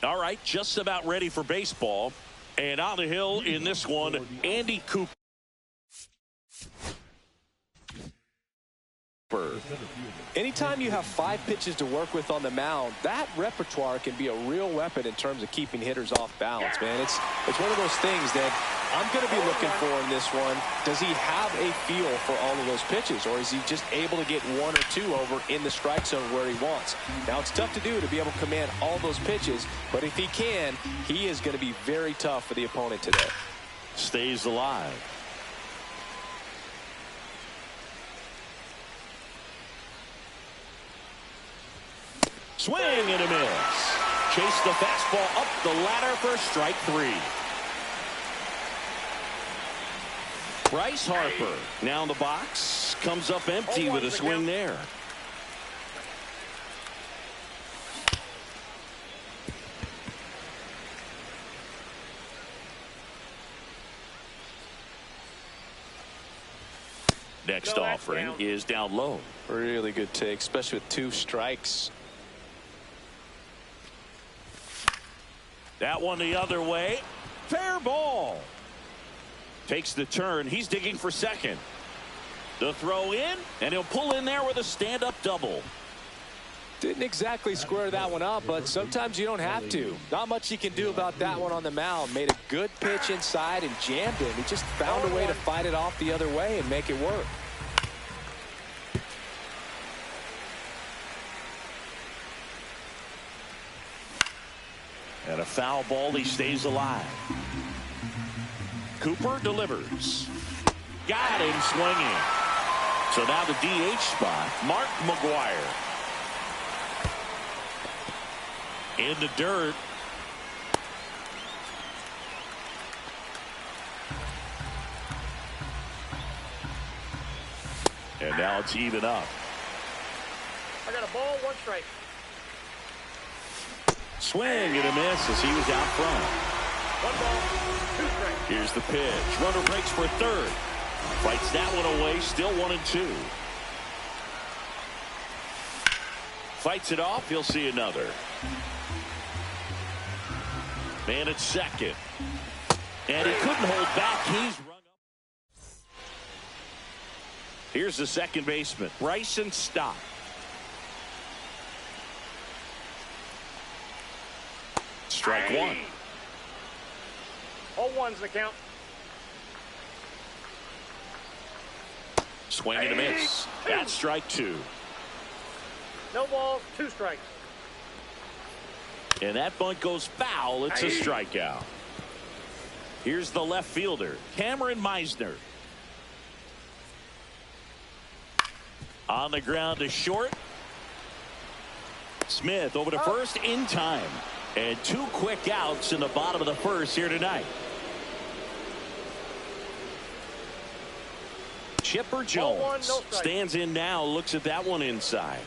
All right, just about ready for baseball. And on the hill in this one, Andy Cooper. Anytime you have 5 pitches to work with on the mound, that repertoire can be a real weapon in terms of keeping hitters off balance, man. It's one of those things that I'm going to be looking for in this one. Does he have a feel for all of those pitches, or is he just able to get 1 or 2 over in the strike zone where he wants? Now, it's tough to do to be able to command all those pitches, but if he can, he is going to be very tough for the opponent today. Stays alive. Swing and a miss. Chase the fastball up the ladder for strike 3. Bryce Harper now in the box. Comes up empty with a swing there. Next offering is down low. Really good take, especially with 2 strikes. That one the other way. Fair ball. Takes the turn. He's digging for second. The throw in, and he'll pull in there with a stand-up double. Didn't exactly square that one up, but sometimes you don't have to. Not much you can do about that one on the mound. Made a good pitch inside and jammed him. He just found a way to fight it off the other way and make it work. And a foul ball, he stays alive. Cooper delivers. Got him swinging. So now the DH spot, Mark McGwire. In the dirt. And now it's even up. I got a ball, 1 strike. Swing and a miss as he was out front. 1 ball, 2 strikes. Here's the pitch. Runner breaks for third. Fights that one away. Still 1-2. Fights it off. He'll see another. Man at second. And he couldn't hold back. He's rung up. Here's the second baseman, Bryson Stott. Strike 1. All ones the count. Swing and a miss. That's strike 2. No balls, 2 strikes. And that bunt goes foul. It's a strikeout. Here's the left fielder, Cameron Meisner. On the ground to short. Smith over to first in time. And 2 quick outs in the bottom of the first here tonight. Chipper Jones stands in now, looks at that one inside.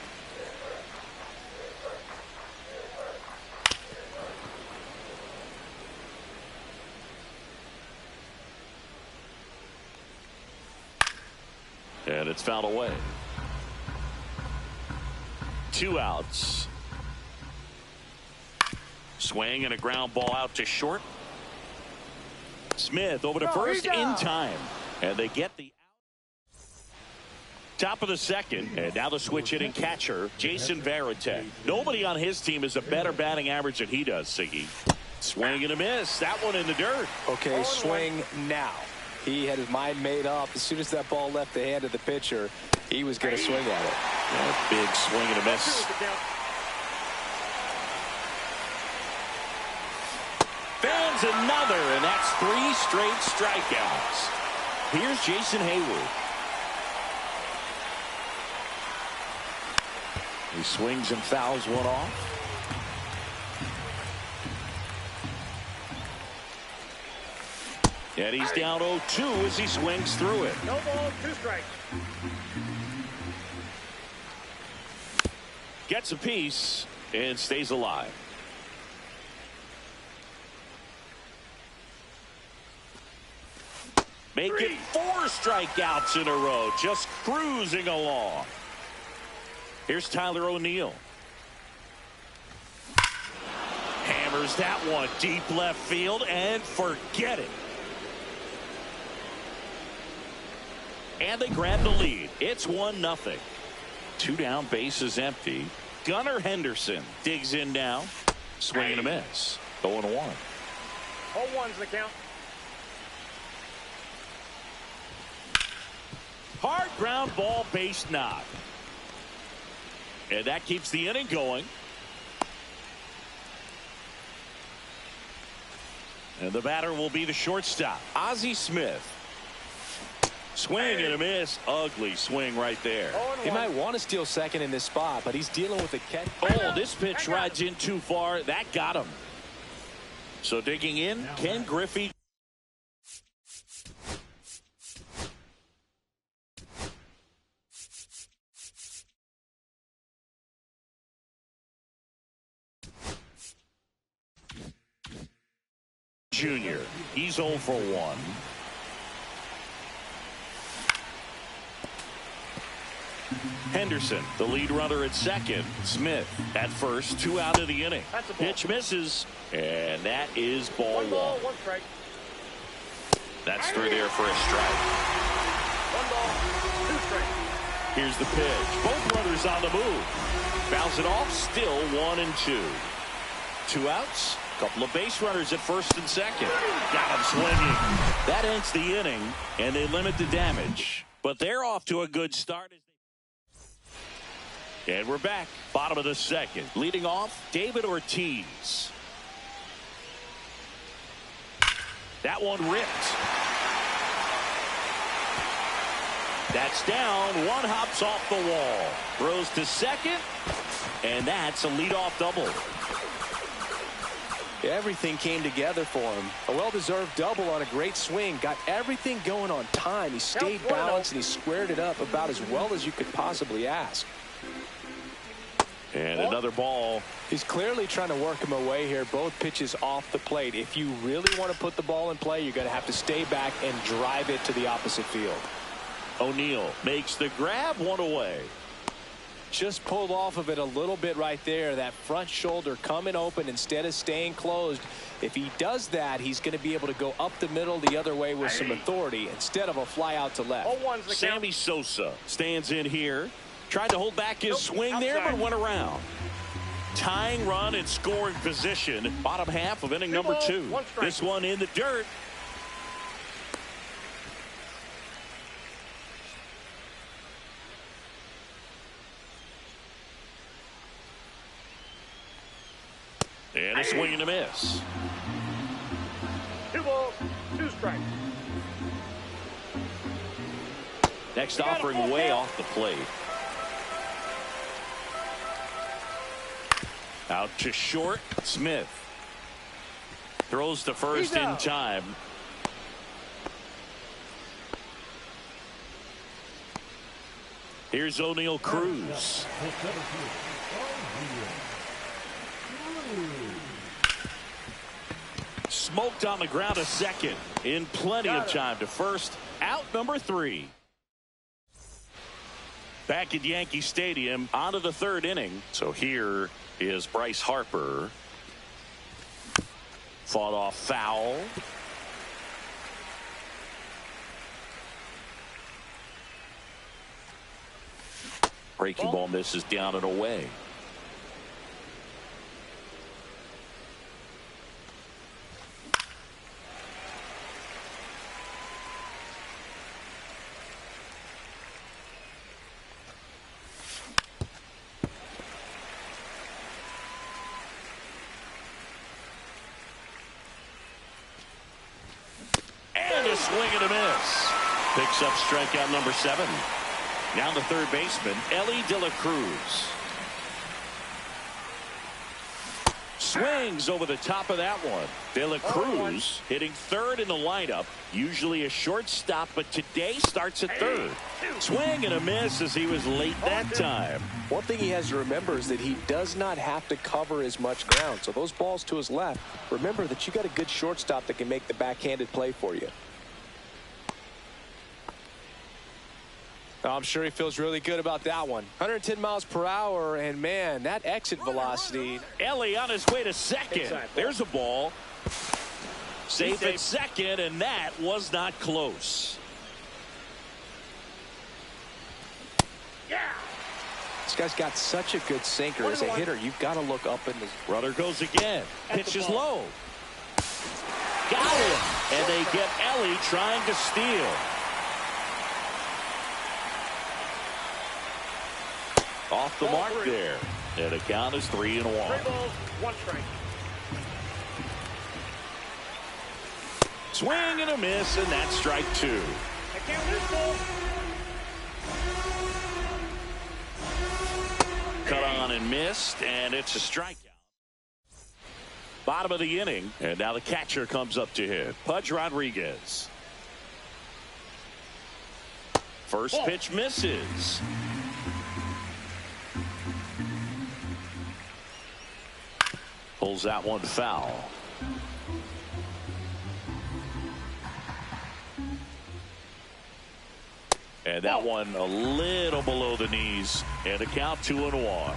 And it's fouled away. 2 outs. Swing and a ground ball out to short. Smith over to first in time. And they get the out. Top of the second. And now the switch hitting catcher, Jason Varitek. Nobody on his team has a better batting average than he does, Siggy. Swing and a miss. That one in the dirt. Okay, swing now. He had his mind made up. As soon as that ball left the hand of the pitcher, he was going to swing at it. That big swing and a miss. Fans another, and that's 3 straight strikeouts. Here's Jason Hayward. He swings and fouls one off. And he's down 0-2 as he swings through it. No ball, 2 strikes. Gets a piece and stays alive. Make it 4 strikeouts in a row, just cruising along. Here's Tyler O'Neill. Hammers that one deep left field and forget it. And they grab the lead. It's 1-0. 2 down, bases empty. Gunnar Henderson digs in now. Swing and a miss. 0-1. 0-1's the count. Hard ground ball, base knock. And that keeps the inning going. And the batter will be the shortstop, Ozzie Smith. Swing and a miss. Ugly swing right there. He might want to steal second in this spot, but he's dealing with a catch. Oh, this pitch rides in too far. That got him. So digging in, Ken Griffey. Junior. He's 0 for 1. Henderson, the lead runner at second. Smith at first, 2 out of the inning. Pitch misses, and that is ball 1. 1 strike. That's through there for a strike. 1 ball, 2 strikes. Here's the pitch. Both runners on the move. Fouls it off, still 1-2. 2 outs. Couple of base runners at first and second. Got him swinging. That ends the inning, and they limit the damage. But they're off to a good start. And we're back. Bottom of the second. Leading off, David Ortiz. That one ripped. That's down. One hops off the wall. Throws to second. And that's a leadoff double. Everything came together for him. A well-deserved double on a great swing. Got everything going on time. He stayed balanced and he squared it up about as well as you could possibly ask. And another ball. He's clearly trying to work him away here. Both pitches off the plate. If you really want to put the ball in play, you're going to have to stay back and drive it to the opposite field. O'Neill makes the grab, 1 away. Just pulled off of it a little bit right there. That front shoulder coming open instead of staying closed. If he does that, he's going to be able to go up the middle the other way with some authority instead of a fly out to left. Sammy Sosa stands in here. Tried to hold back his swing there, but went around. Tying run in scoring position. Bottom half of inning number 2. This one in the dirt. And a swing and a miss. 2 balls, 2 strikes. Next offering way off the plate. Out to short. Smith throws to first in time. Here's O'Neill Cruz. Smoked on the ground a second. In plenty of time to first. Out number 3. Back at Yankee Stadium, on to the 3rd inning. So here is Bryce Harper. Fought off foul. Breaking ball misses down and away. Swing and a miss. Picks up strikeout number 7. Now the third baseman, Ellie De La Cruz. Swings over the top of that one. De La Cruz hitting 3rd in the lineup. Usually a shortstop, but today starts at 3rd. Swing and a miss as he was late that time. One thing he has to remember is that he does not have to cover as much ground. So those balls to his left, remember that you got a good shortstop that can make the backhanded play for you. I'm sure he feels really good about that one. 110 miles per hour, and man, that exit velocity. Ellie on his way to second. There's a ball. Safe at second, and that was not close. Yeah. This guy's got such a good sinker. As a hitter, you've got to look up in the... Runner goes again. Pitch is low. Got him. And they get Ellie trying to steal. Off the mark there. And the count is 3-1. 3 balls, 1 strike. Swing and a miss, and that's strike 2. The count is full. Cut on and missed, and it's a strikeout. Bottom of the inning, and now the catcher comes up to hit. Pudge Rodriguez. First pitch misses. Pulls that one foul. And that one a little below the knees. And the count 2-1.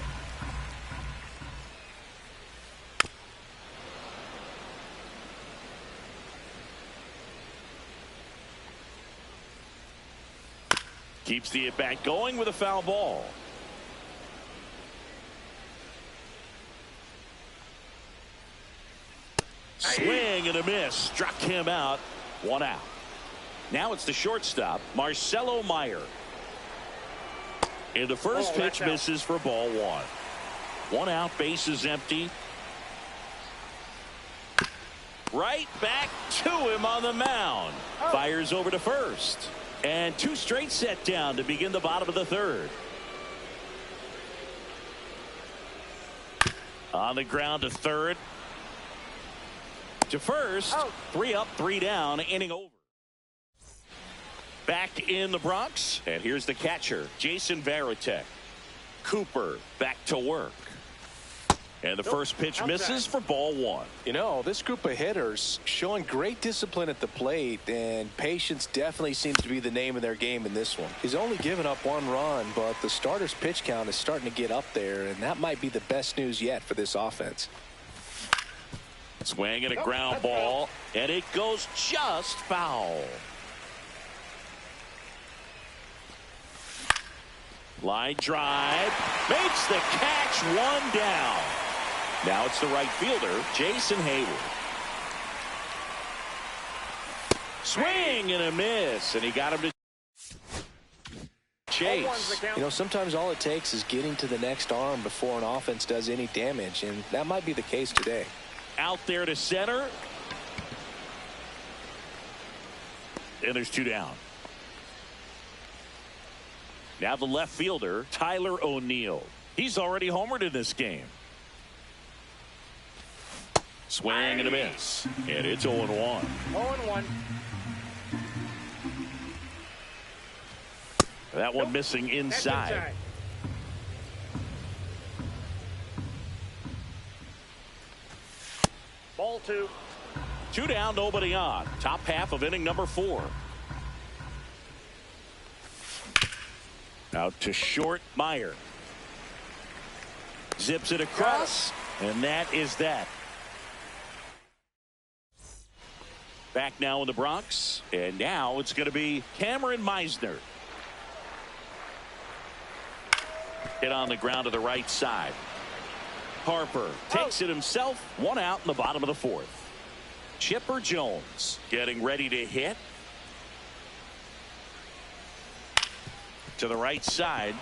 Keeps the at-bat going with a foul ball. Swing and a miss. Struck him out. 1 out. Now it's the shortstop, Marcelo Meyer. And the first pitch misses for ball 1. 1 out, bases empty. Right back to him on the mound. Fires over to first. And 2 straight set down to begin the bottom of the 3rd. On the ground to 3rd. To first. 3 up, 3 down, inning over. Back in the Bronx, and here's the catcher, Jason Varitek. Cooper back to work. And the first pitch misses for ball 1. You know, this group of hitters showing great discipline at the plate, and patience definitely seems to be the name of their game in this one. He's only given up 1 run, but the starter's pitch count is starting to get up there, and that might be the best news yet for this offense. Swing and a ground ball, and it goes just foul. Line drive, makes the catch, 1 down. Now it's the right fielder, Jason Hayward. Swing and a miss, and he got him to chase. You know, sometimes all it takes is getting to the next arm before an offense does any damage, and that might be the case today. Out there to center. And there's 2 down. Now the left fielder, Tyler O'Neill. He's already homered in this game. Swing and a miss. And it's 0-1. 0-1. That one missing inside. Ball 2. 2 down, nobody on. Top half of inning number 4. Out to short, Meyer. Zips it across, and that is that. Back now in the Bronx, and now it's going to be Cameron Meisner. Hit on the ground to the right side. Harper takes it himself. 1 out in the bottom of the 4th. Chipper Jones getting ready to hit. To the right side,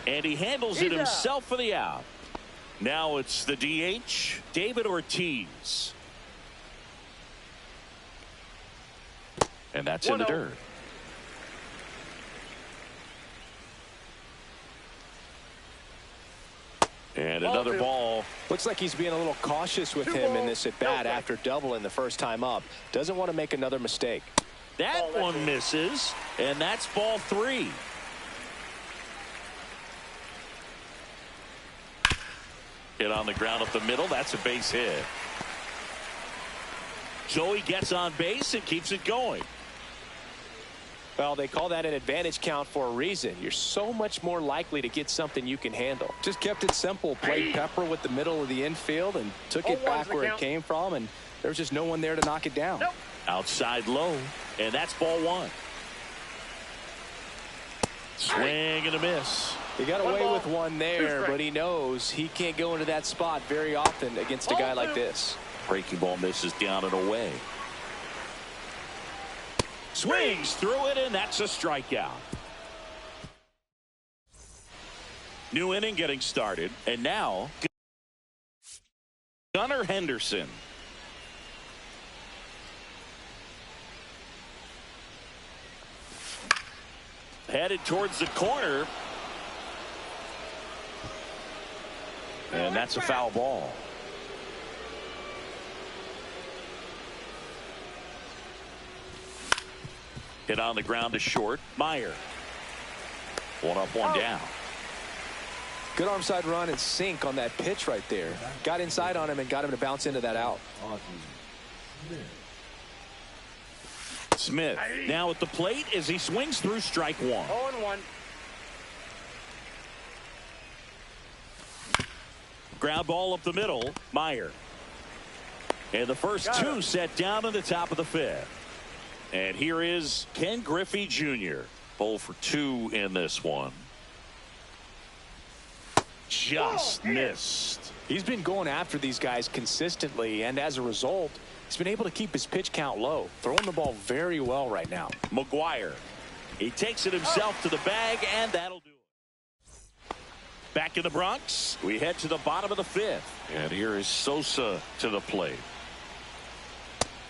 and he handles it himself for the out. Now it's the DH, David Ortiz. And that's in the dirt. And another ball. Looks like he's being a little cautious with him in this at bat after doubling the first time up. Doesn't want to make another mistake. That one misses, and that's ball 3. Hit on the ground up the middle. That's a base hit. So he gets on base and keeps it going. Well, they call that an advantage count for a reason. You're so much more likely to get something you can handle. Just kept it simple. Played pepper with the middle of the infield and took it back where it came from, and there was just no one there to knock it down. Nope. Outside low, and that's ball one. Swing and a miss. He got away with one there, but he knows he can't go into that spot very often against a guy like this. Breaking ball misses down and away. Swings through it, and that's a strikeout. New inning getting started, and now Gunnar Henderson. Headed towards the corner. And that's a foul ball. Hit on the ground to short. Meyer. One up, one down. Good arm side run and sink on that pitch right there. Got inside on him and got him to bounce into that out. Smith now at the plate as he swings through strike one. 0-1. Ground ball up the middle. Meyer. And the first two set down in the top of the fifth. And here is Ken Griffey Jr. 0 for 2 in this one. Just missed. He's been going after these guys consistently, and as a result, he's been able to keep his pitch count low, throwing the ball very well right now. McGuire. He takes it himself to the bag, and that'll do it. Back in the Bronx, we head to the bottom of the fifth. And here is Sosa to the plate.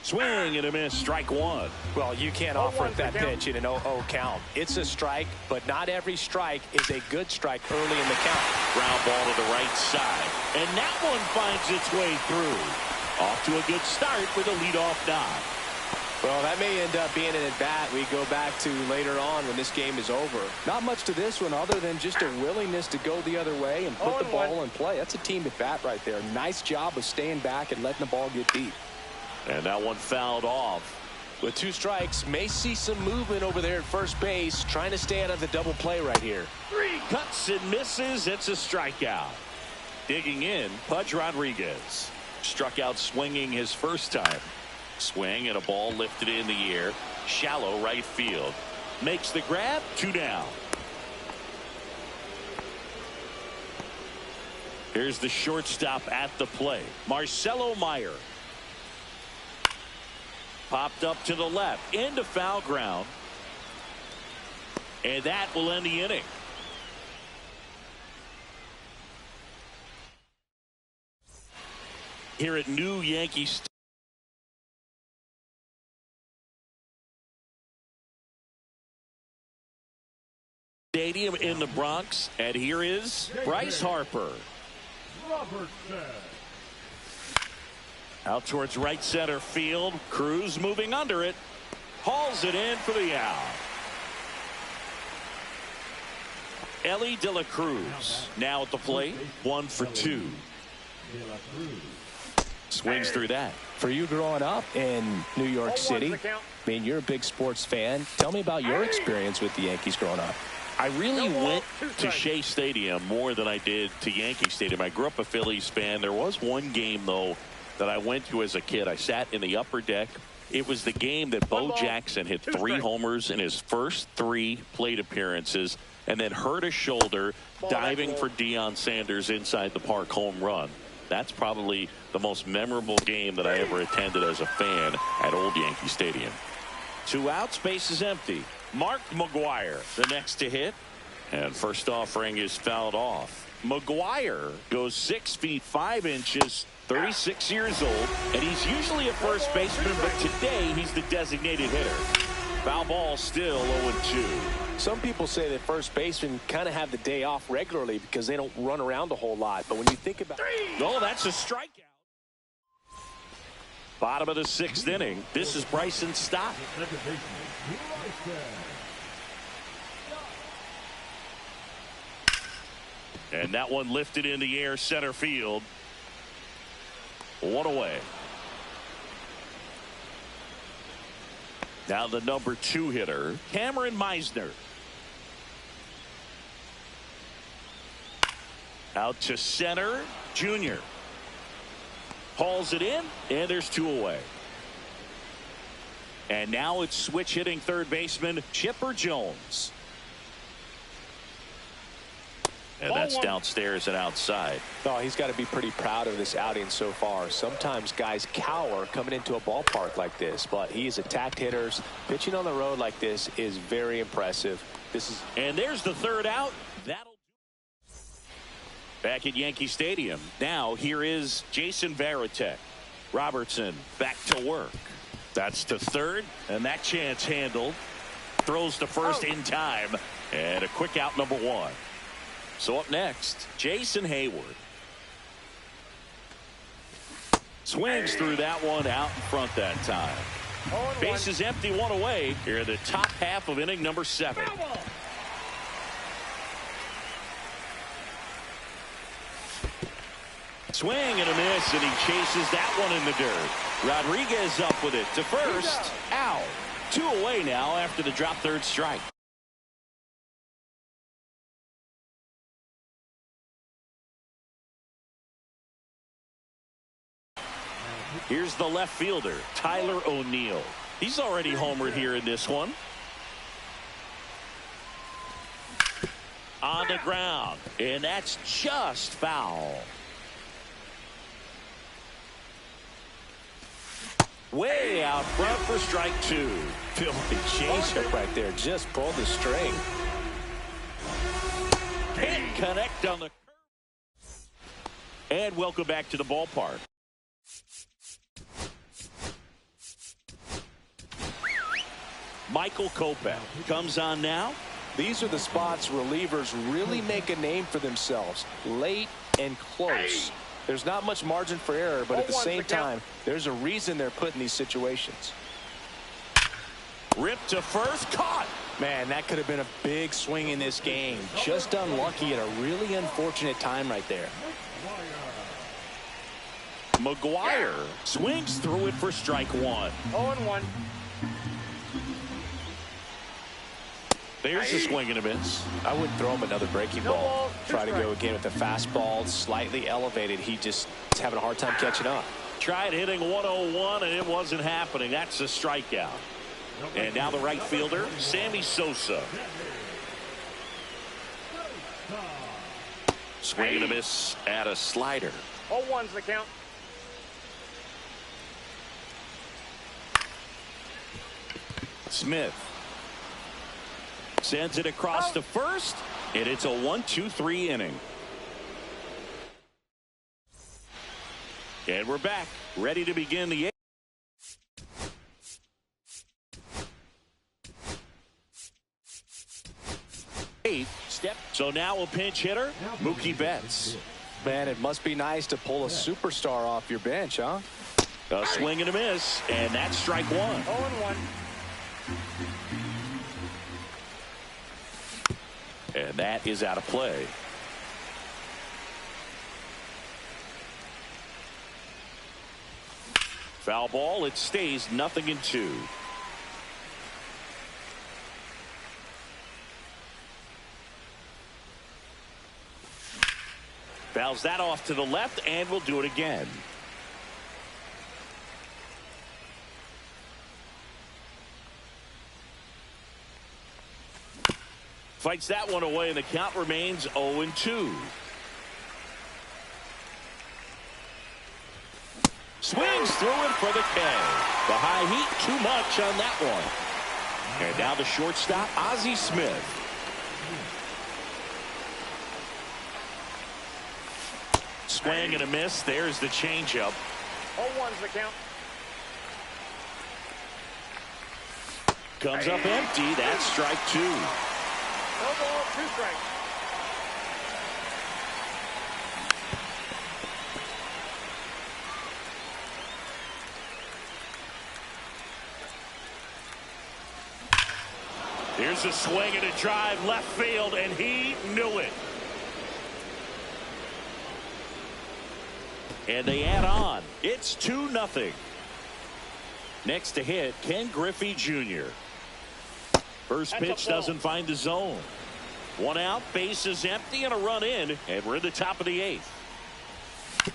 Swing and a miss, strike one. Well, you can't offer it that pitch in an 0-0 count. It's a strike, but not every strike is a good strike early in the count. Ground ball to the right side, and that one finds its way through. Off to a good start with a leadoff knock. Well, that may end up being an at-bat we go back to later on when this game is over. Not much to this one other than just a willingness to go the other way and put the ball in play. That's a team at-bat right there. Nice job of staying back and letting the ball get deep. And that one fouled off. With 2 strikes, may see some movement over there at first base, trying to stay out of the double play right here. 3 cuts and misses. It's a strikeout. Digging in, Pudge Rodriguez. Struck out swinging his first time. Swing and a ball lifted in the air. Shallow right field. Makes the grab. 2 down. Here's the shortstop at the plate. Marcelo Meyer. Popped up to the left into foul ground, and that will end the inning. Here at New Yankee Stadium in the Bronx, and here is Bryce Harper. Out towards right center field. Cruz moving under it. Hauls it in for the out. Ellie De La Cruz now at the plate. 1 for 2. Swings through that. For you growing up in New York City, I mean, you're a big sports fan. Tell me about your experience with the Yankees growing up. I really went to Shea Stadium more than I did to Yankee Stadium. I grew up a Phillies fan. There was one game, though, that I went to as a kid. I sat in the upper deck. It was the game that Bo Jackson hit 3 homers in his first 3 plate appearances and then hurt his shoulder diving for Deion Sanders inside the park home run. That's probably the most memorable game that I ever attended as a fan at Old Yankee Stadium. 2 outs, base is empty. Mark McGuire the next to hit, and first offering is fouled off. McGuire goes 6 feet 5 inches, 36 years old, and he's usually a first baseman, but today he's the designated hitter. Foul ball still 0-2. Some people say that first basemen kind of have the day off regularly because they don't run around a whole lot. But when you think about oh, that's a strikeout. Bottom of the 6th inning. This is Bryson Stott. And that one lifted in the air center field. 1 away. Now the number 2 hitter, Cameron Meisner. Out to center, Junior. Hauls it in, and there's 2 away. And now it's switch hitting third baseman, Chipper Jones. And that's downstairs and outside. Oh, he's got to be pretty proud of this outing so far. Sometimes guys cower coming into a ballpark like this, but he's attacked hitters. Pitching on the road like this is very impressive. And there's the 3rd out. That'll back at Yankee Stadium. Now here is Jason Varitek. Robertson back to work. That's to 3rd, and that chance handled. Throws to 1st in time, and a quick out, number 1. So up next, Jason Hayward. Swings through that one out in front that time. Base is empty, 1 away. Here in the top half of inning number 7. Swing and a miss, and he chases that one in the dirt. Rodriguez up with it to 1st. Out. 2 away now after the drop 3rd strike. Here's the left fielder, Tyler O'Neill. He's already homered here in this one. On the ground, and that's just foul. Way out front for strike 2. Filthy changeup right there. Just pulled the string. Can't connect on the curve. And welcome back to the ballpark. Michael Kopech comes on now. These are the spots relievers really make a name for themselves. Late and close. There's not much margin for error, but at the same time, there's a reason they're put in these situations. Ripped to 1st, caught. Man, that could have been a big swing in this game. Just unlucky at a really unfortunate time right there. McGuire swings through it for strike 1. 0-1. There's a swing and a miss. I wouldn't throw him another breaking ball. Try to go again with the fastball slightly elevated. He just is having a hard time catching up. Tried hitting 101 and it wasn't happening. That's a strikeout. And now the right fielder, Sammy Sosa. Swing and a miss at a slider. 0-1's the count. Smith sends it across to 1st, and it's a 1-2-3 inning. And we're back, ready to begin the 8th step. So now a pinch hitter, Mookie Betts. Man, it must be nice to pull a superstar off your bench, huh? A swing and a miss, and that's strike 1. 0-1. And that is out of play. Foul ball. It stays 0-2. Fouls that off to the left, and we'll do it again. Fights that one away, and the count remains 0-2. Swings through it for the K. The high heat, too much on that one. And now the shortstop, Ozzie Smith. Swing and a miss. There's the changeup. 0-1's the count. Comes up empty. That's strike 2. No ball, 2 strikes. Here's a swing and a drive left field, and he knew it. And they add on. It's 2-0. Next to hit, Ken Griffey Jr. First pitch doesn't find the zone. One out, base is empty, and a run in, and we're in the top of the 8th.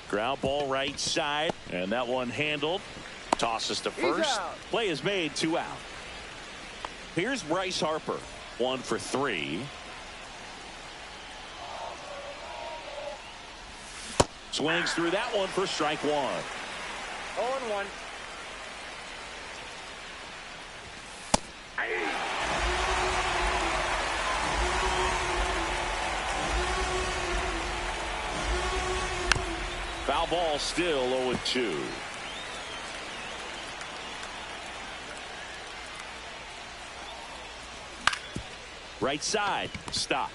Ground ball right side, and that one handled. Tosses to first. Play is made, 2 out. Here's Bryce Harper, 1 for 3. Swings through that one for strike 1. 0-1. Foul ball, still 0-2. Right side, stop.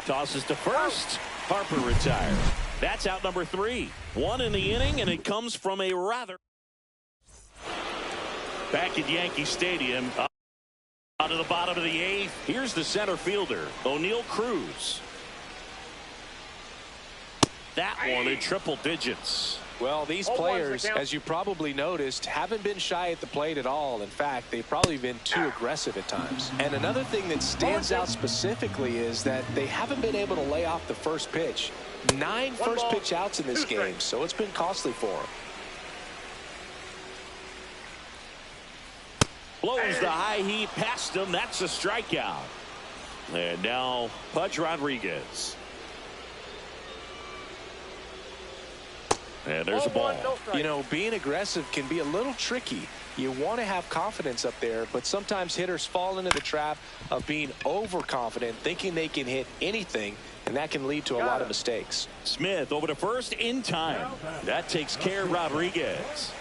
Tosses to first. Harper retired. That's out number 3. 1 in the inning, and it comes from a rather. Back at Yankee Stadium, out of the bottom of the 8th. Here's the center fielder, O'Neal Cruz. That one in triple digits. Well, these players, as you probably noticed, haven't been shy at the plate at all. In fact, they've probably been too aggressive at times. And another thing that stands out specifically is that they haven't been able to lay off the first pitch. 9 first pitch outs in this game, so it's been costly for them. Blows the high heat past him. That's a strikeout. And now Pudge Rodriguez. And there's a ball. You know, being aggressive can be a little tricky. You want to have confidence up there, but sometimes hitters fall into the trap of being overconfident, thinking they can hit anything, and that can lead to a lot of mistakes. Smith over to first in time. That takes care of Rodriguez.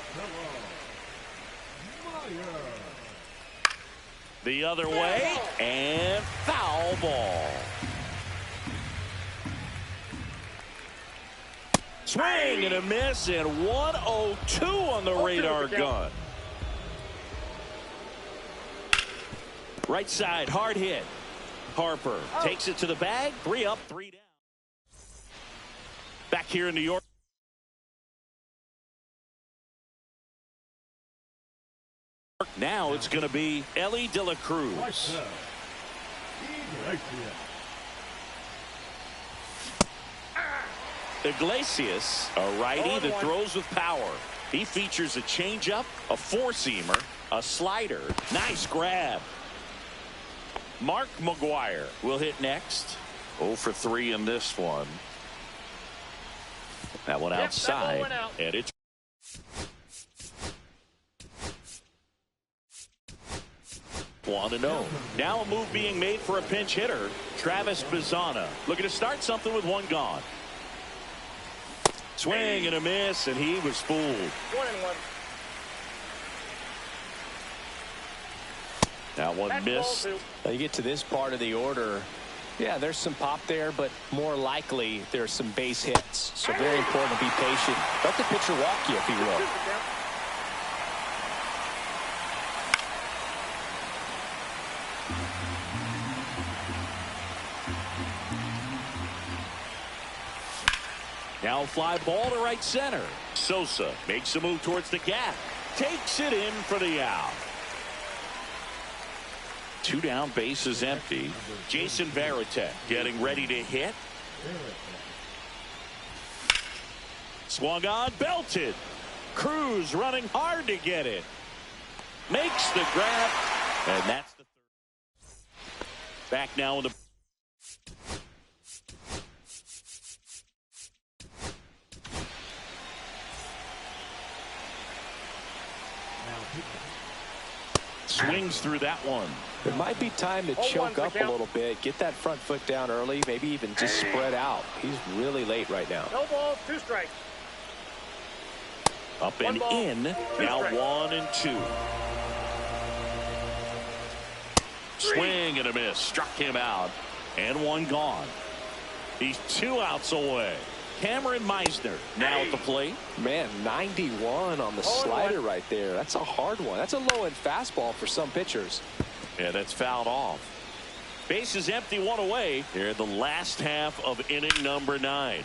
The other way, and foul ball. Swing and a miss, and 102 on the radar gun. Right side, hard hit. Harper takes it to the bag. 3 up, 3 down. Back here in New York. Now it's going to be Ellie De La Cruz. Iglesias, a righty that throws with power. He features a changeup, a four-seamer, a slider. Nice grab. Mark McGuire will hit next. 0 for 3 in this one. That one outside, and it's 1-0. Now a move being made for a pinch hitter, Travis Bazzana, looking to start something with 1 gone. Swing and a miss, and he was fooled. 1-1. That one missed. Now you get to this part of the order. Yeah, there's some pop there, but more likely there's some base hits. So very important to be patient. Let the pitcher walk you, if he will. Now fly ball to right center. Sosa makes a move towards the gap. Takes it in for the out. 2 down, base is empty. Jason Varitek getting ready to hit. Swung on, belted. Cruz running hard to get it. Makes the grab, and that's the 3rd. Back now in the swings through that one. It might be time to choke up a little bit, get that front foot down early, maybe even just spread out. He's really late right now. No ball, 2 strikes. Up and in. Now 1-2. Swing and a miss. Struck him out. And 1 gone. He's 2 outs away. Cameron Meisner now at the plate. Man, 91 on the slider right there. That's a hard one. That's a low-end fastball for some pitchers. Yeah, that's fouled off. Base is empty, 1 away. Here in the last half of inning number 9.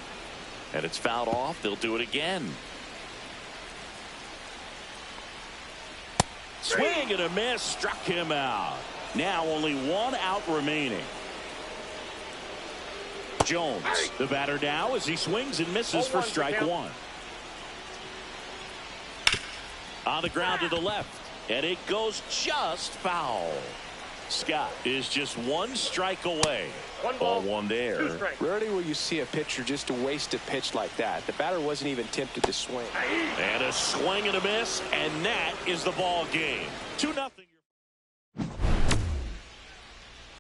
And it's fouled off. They'll do it again. Swing and a miss, struck him out. Now only one out remaining. Jones, the batter now, as he swings and misses for strike one. On the ground to the left, and it goes just foul. Scott is just one strike away. Ball one there. Rarely will you see a pitcher just to waste a pitch like that. The batter wasn't even tempted to swing. And a swing and a miss, and that is the ball game. 2-0.